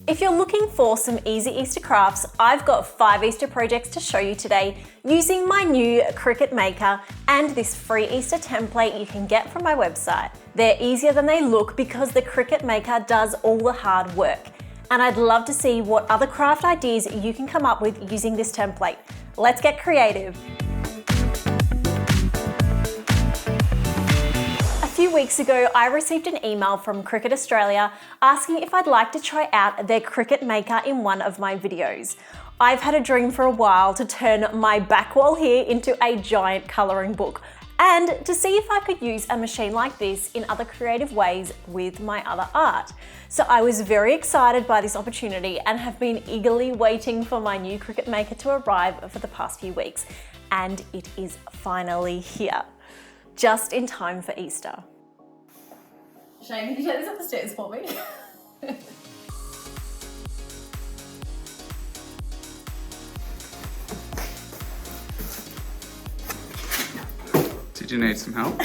If you're looking for some easy Easter crafts, I've got 5 Easter projects to show you today using my new Cricut Maker and this free Easter template you can get from my website. They're easier than they look because the Cricut Maker does all the hard work. And I'd love to see what other craft ideas you can come up with using this template. Let's get creative. A few weeks ago, I received an email from Cricut Australia asking if I'd like to try out their Cricut Maker in one of my videos. I've had a dream for a while to turn my back wall here into a giant colouring book and to see if I could use a machine like this in other creative ways with my other art. So I was very excited by this opportunity and have been eagerly waiting for my new Cricut Maker to arrive for the past few weeks. And it is finally here, just in time for Easter. Shane, can you take this up the stairs for me? Did you need some help?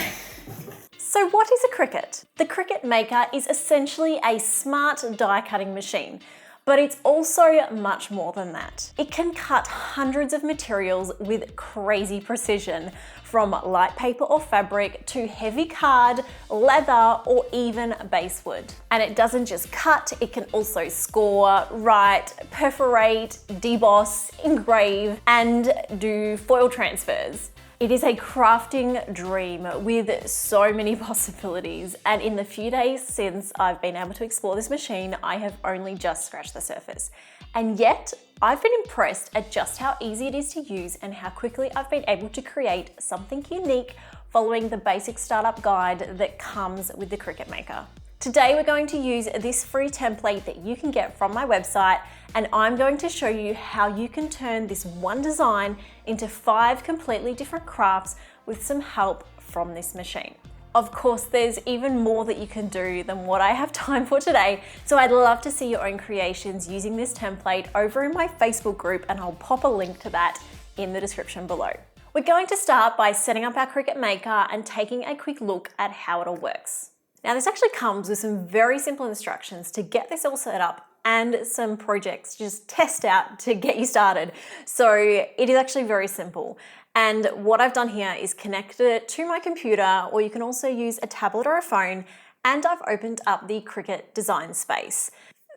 So what is a Cricut? The Cricut Maker is essentially a smart die cutting machine, but it's also much more than that. It can cut hundreds of materials with crazy precision, from light paper or fabric to heavy card, leather, or even basswood. And it doesn't just cut, it can also score, write, perforate, deboss, engrave, and do foil transfers. It is a crafting dream with so many possibilities, and in the few days since I've been able to explore this machine, I have only just scratched the surface. And yet, I've been impressed at just how easy it is to use and how quickly I've been able to create something unique following the basic startup guide that comes with the Cricut Maker. Today we're going to use this free template that you can get from my website, and I'm going to show you how you can turn this one design into 5 completely different crafts with some help from this machine. Of course, there's even more that you can do than what I have time for today, so I'd love to see your own creations using this template over in my Facebook group, and I'll pop a link to that in the description below. We're going to start by setting up our Cricut Maker and taking a quick look at how it all works. Now, this actually comes with some very simple instructions to get this all set up and some projects to just test out to get you started. So it is actually very simple. And what I've done here is connected it to my computer, or you can also use a tablet or a phone, and I've opened up the Cricut Design Space.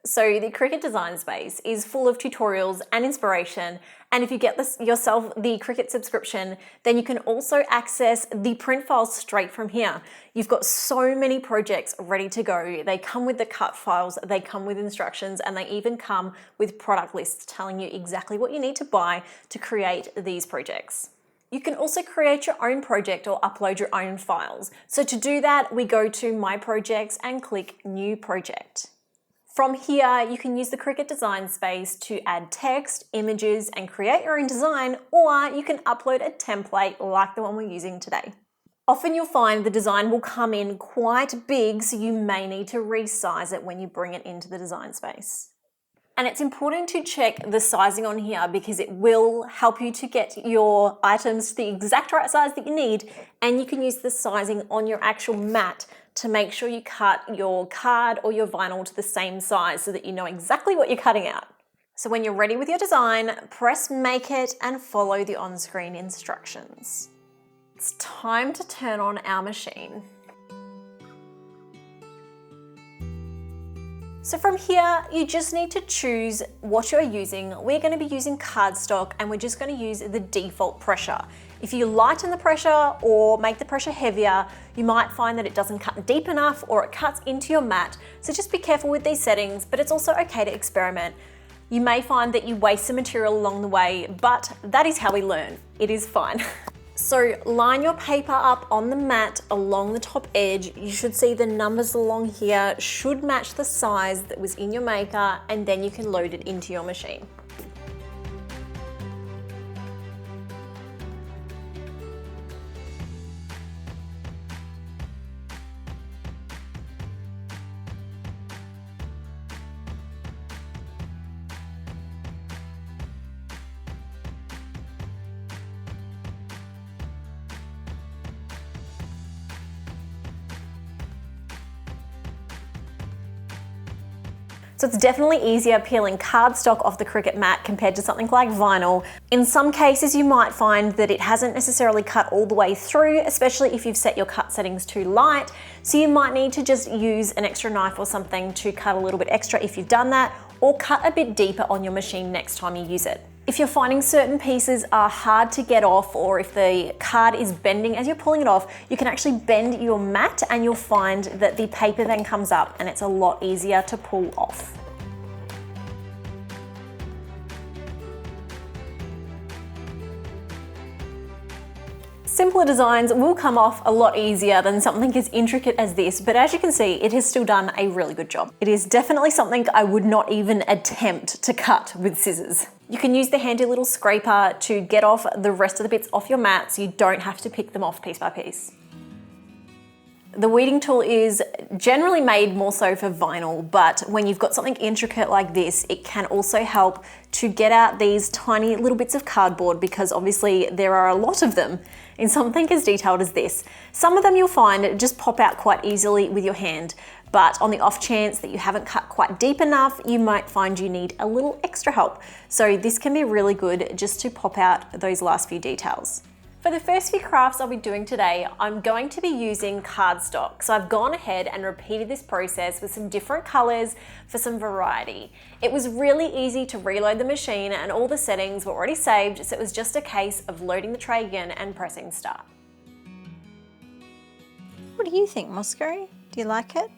So the Cricut Design Space is full of tutorials and inspiration, and if you get yourself the Cricut subscription, then you can also access the print files straight from here. You've got so many projects ready to go. They come with the cut files, they come with instructions, and they even come with product lists telling you exactly what you need to buy to create these projects. You can also create your own project or upload your own files. So to do that, we go to My Projects and click New Project. From here, you can use the Cricut Design Space to add text, images, and create your own design, or you can upload a template like the one we're using today. Often you'll find the design will come in quite big, so you may need to resize it when you bring it into the Design Space. And it's important to check the sizing on here because it will help you to get your items to the exact right size that you need, and you can use the sizing on your actual mat to make sure you cut your card or your vinyl to the same size so that you know exactly what you're cutting out. So when you're ready with your design, press Make It and follow the on-screen instructions. It's time to turn on our machine. So from here, you just need to choose what you're using. We're going to be using cardstock, and we're just going to use the default pressure. If you lighten the pressure or make the pressure heavier, you might find that it doesn't cut deep enough or it cuts into your mat. So just be careful with these settings, but it's also okay to experiment. You may find that you waste some material along the way, but that is how we learn. It is fine. So line your paper up on the mat along the top edge. You should see the numbers along here should match the size that was in your maker, and then you can load it into your machine. So it's definitely easier peeling cardstock off the Cricut mat compared to something like vinyl. In some cases, you might find that it hasn't necessarily cut all the way through, especially if you've set your cut settings too light. So you might need to just use an extra knife or something to cut a little bit extra if you've done that, or cut a bit deeper on your machine next time you use it. If you're finding certain pieces are hard to get off, or if the card is bending as you're pulling it off, you can actually bend your mat and you'll find that the paper then comes up and it's a lot easier to pull off. Simpler designs will come off a lot easier than something as intricate as this, but as you can see, it has still done a really good job. It is definitely something I would not even attempt to cut with scissors. You can use the handy little scraper to get off the rest of the bits off your mat so you don't have to pick them off piece by piece. The weeding tool is generally made more so for vinyl, but when you've got something intricate like this, it can also help to get out these tiny little bits of cardboard, because obviously there are a lot of them in something as detailed as this. Some of them you'll find just pop out quite easily with your hand, but on the off chance that you haven't cut quite deep enough, you might find you need a little extra help. So this can be really good just to pop out those last few details. For the first few crafts I'll be doing today, I'm going to be using cardstock. So I've gone ahead and repeated this process with some different colors for some variety. It was really easy to reload the machine and all the settings were already saved, so it was just a case of loading the tray again and pressing start. What do you think, Moscow? Do you like it?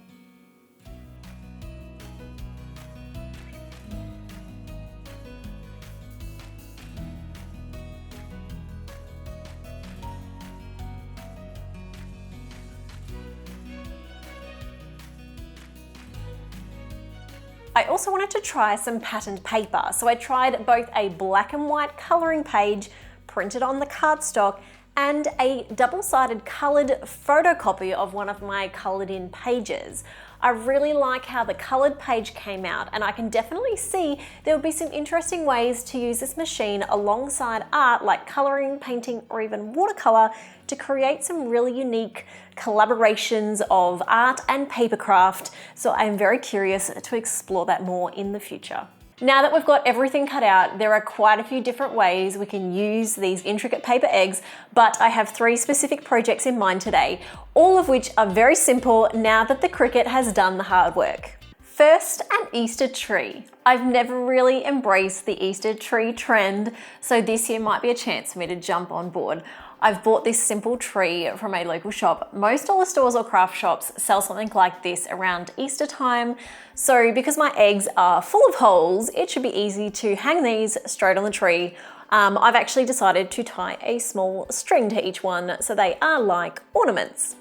I also wanted to try some patterned paper, so I tried both a black and white colouring page printed on the cardstock and a double-sided coloured photocopy of one of my coloured in pages. I really like how the coloured page came out, and I can definitely see there would be some interesting ways to use this machine alongside art like colouring, painting, or even watercolour to create some really unique collaborations of art and paper craft. So I'm very curious to explore that more in the future. Now that we've got everything cut out, there are quite a few different ways we can use these intricate paper eggs, but I have 3 specific projects in mind today, all of which are very simple now that the Cricut has done the hard work. First, an Easter tree. I've never really embraced the Easter tree trend, so this year might be a chance for me to jump on board. I've bought this simple tree from a local shop. Most dollar stores or craft shops sell something like this around Easter time. So because my eggs are full of holes, it should be easy to hang these straight on the tree. I've actually decided to tie a small string to each one so they are like ornaments.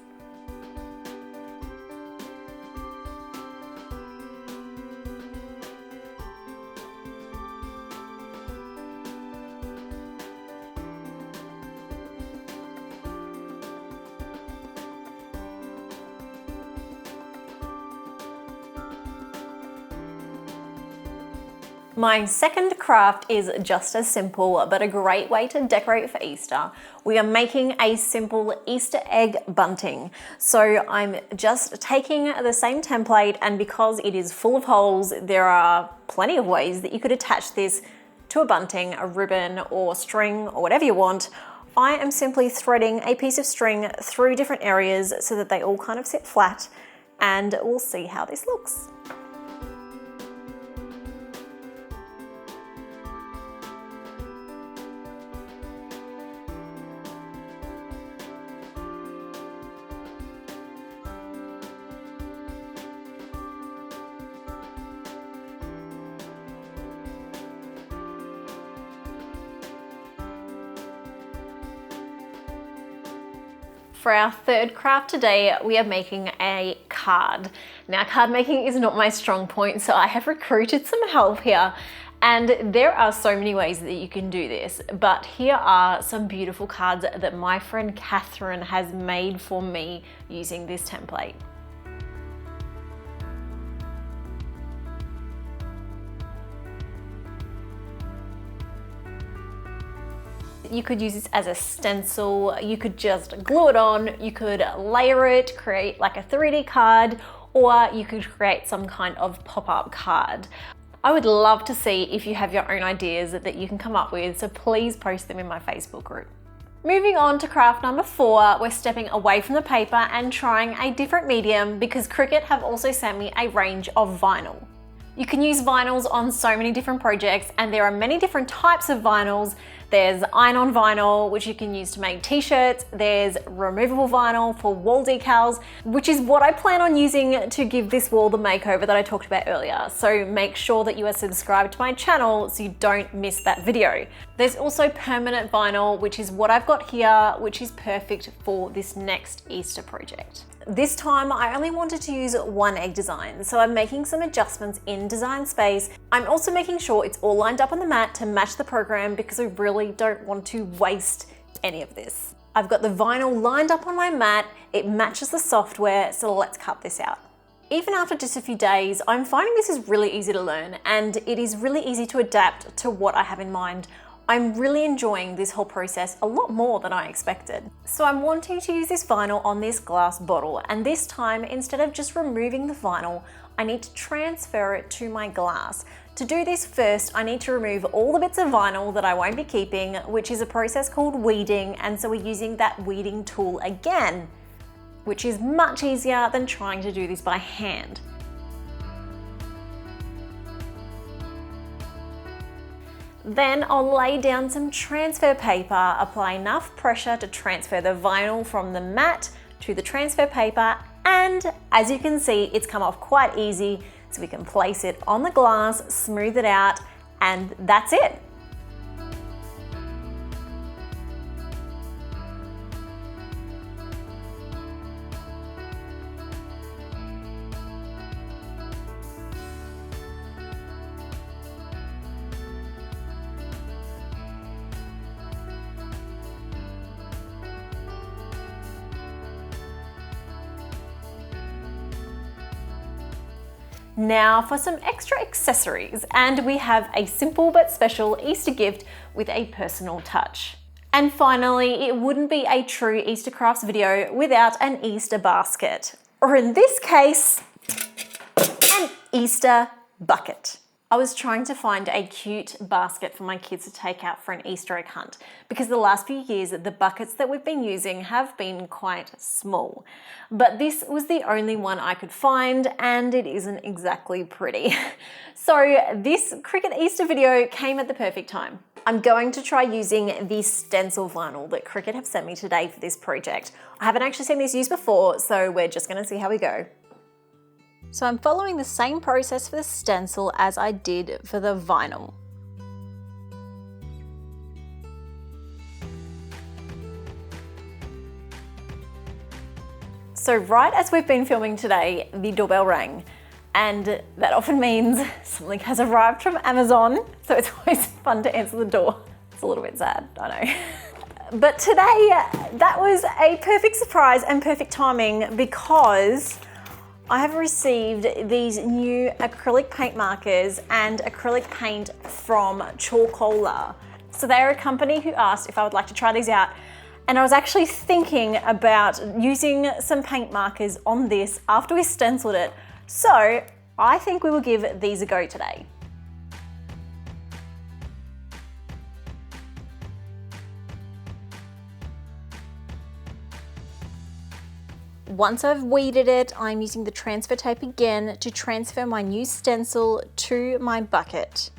My second craft is just as simple, but a great way to decorate for Easter. We are making a simple Easter egg bunting. So I'm just taking the same template, and because it is full of holes, there are plenty of ways that you could attach this to a bunting, a ribbon or string or whatever you want. I am simply threading a piece of string through different areas so that they all kind of sit flat, and we'll see how this looks. For our third craft today, we are making a card. Now, card making is not my strong point, so I have recruited some help here. And there are so many ways that you can do this, but here are some beautiful cards that my friend Catherine has made for me using this template. You could use this as a stencil, you could just glue it on, you could layer it, create like a 3D card, or you could create some kind of pop-up card. I would love to see if you have your own ideas that you can come up with, so please post them in my Facebook group. Moving on to craft number 4, we're stepping away from the paper and trying a different medium because Cricut have also sent me a range of vinyl. You can use vinyls on so many different projects, and there are many different types of vinyls. There's iron-on vinyl, which you can use to make t-shirts. There's removable vinyl for wall decals, which is what I plan on using to give this wall the makeover that I talked about earlier. So make sure that you are subscribed to my channel so you don't miss that video. There's also permanent vinyl, which is what I've got here, which is perfect for this next Easter project. This time I only wanted to use one egg design, so I'm making some adjustments in Design Space. I'm also making sure it's all lined up on the mat to match the program because I really don't want to waste any of this. I've got the vinyl lined up on my mat, it matches the software, so let's cut this out. Even after just a few days, I'm finding this is really easy to learn and it is really easy to adapt to what I have in mind. I'm really enjoying this whole process a lot more than I expected. So I'm wanting to use this vinyl on this glass bottle, and this time, instead of just removing the vinyl, I need to transfer it to my glass. To do this first, I need to remove all the bits of vinyl that I won't be keeping, which is a process called weeding, and so we're using that weeding tool again, which is much easier than trying to do this by hand. Then I'll lay down some transfer paper, apply enough pressure to transfer the vinyl from the mat to the transfer paper, and as you can see, it's come off quite easy, so we can place it on the glass, smooth it out, and that's it. Now for some extra accessories, and we have a simple but special Easter gift with a personal touch. And finally, it wouldn't be a true Easter crafts video without an Easter basket, or in this case, an Easter bucket. I was trying to find a cute basket for my kids to take out for an Easter egg hunt because the last few years the buckets that we've been using have been quite small. But this was the only one I could find and it isn't exactly pretty. So this Cricut Easter video came at the perfect time. I'm going to try using the stencil vinyl that Cricut have sent me today for this project. I haven't actually seen this used before, so we're just going to see how we go. So I'm following the same process for the stencil as I did for the vinyl. So right as we've been filming today, the doorbell rang, and that often means something has arrived from Amazon, so it's always fun to answer the door. It's a little bit sad, I know. But today, that was a perfect surprise and perfect timing because I have received these new acrylic paint markers and acrylic paint from Chalkola. So they're a company who asked if I would like to try these out, and I was actually thinking about using some paint markers on this after we stenciled it. So I think we will give these a go today. Once I've weeded it, I'm using the transfer tape again to transfer my new stencil to my bucket.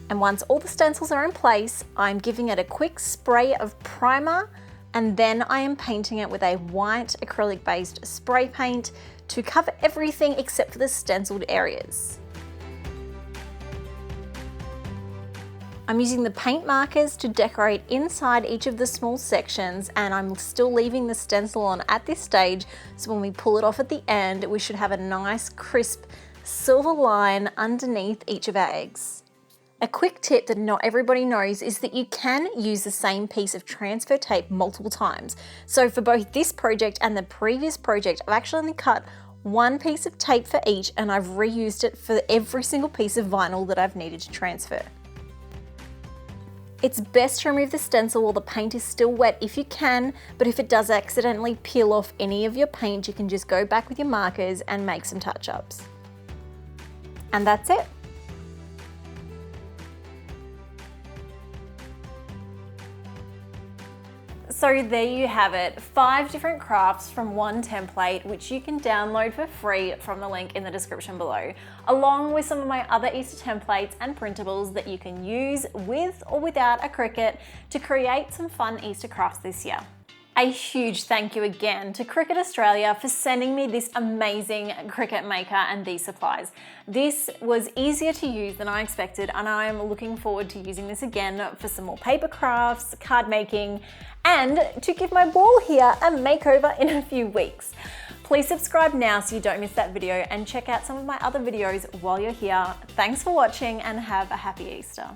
And once all the stencils are in place, I'm giving it a quick spray of primer, and then I am painting it with a white acrylic based spray paint to cover everything except for the stenciled areas. I'm using the paint markers to decorate inside each of the small sections, and I'm still leaving the stencil on at this stage, so when we pull it off at the end, we should have a nice crisp silver line underneath each of our eggs. A quick tip that not everybody knows is that you can use the same piece of transfer tape multiple times. So for both this project and the previous project, I've actually only cut one piece of tape for each, and I've reused it for every single piece of vinyl that I've needed to transfer. It's best to remove the stencil while the paint is still wet if you can, but if it does accidentally peel off any of your paint, you can just go back with your markers and make some touch-ups. And that's it. So there you have it, 5 different crafts from one template, which you can download for free from the link in the description below, along with some of my other Easter templates and printables that you can use with or without a Cricut to create some fun Easter crafts this year. A huge thank you again to Cricut Australia for sending me this amazing Cricut Maker and these supplies. This was easier to use than I expected, and I'm looking forward to using this again for some more paper crafts, card making, and to give my wall here a makeover in a few weeks. Please subscribe now so you don't miss that video, and check out some of my other videos while you're here. Thanks for watching and have a happy Easter.